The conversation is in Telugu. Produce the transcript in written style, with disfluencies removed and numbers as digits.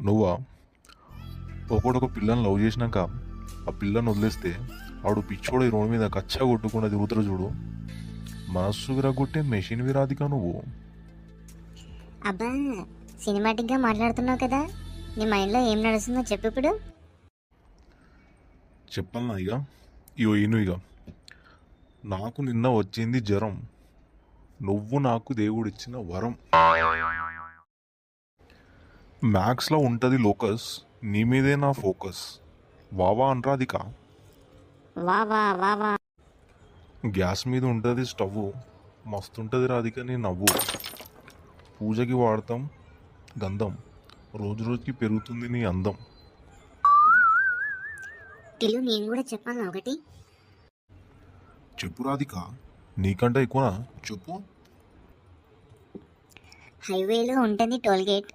నువ్వా? ఒకడొక పిల్లని లవ్ చేసినాక ఆ పిల్లని వదిలేస్తే ఆడు పిచ్చోడు ఈ రోడ్డు మీద కచ్చా కొట్టుకుండా తిరుగుతారు చూడు. మనస్సు విరగొట్టే మెషిన్ విరాధిక నువ్వు. అబ్బా, సినిమాటిక్గా మాట్లాడుతున్నావు కదా, నీ మైండ్లో ఏం నడుస్తుందో చెప్పు ఇప్పుడు. చెప్పాలనా ఇక? ఇక నాకు నిన్న వచ్చింది జ్వరం, నువ్వు నాకు దేవుడిచ్చిన వరం. మ్యాథ్స్లో ఉంటుంది లోకస్, నీ మీదే నా ఫోకస్. వావా అనరాధిక. వా వా వా వా. గ్యాస్ మీద ఉంటుంది స్టవ్, మస్తుంటుంది రాధిక నీ నవ్వు. పూజకి వాడతాం గంధం, రోజు రోజుకి పెరుగుతుంది నీ అందం. టిల్లు, నేను కూడా చెప్పాను ఒకటి. చెప్పు రాధిక, నీకంటే ఎక్కువనా? చెప్పు. హైవేలో ఉంటుంది టోల్ గేట్,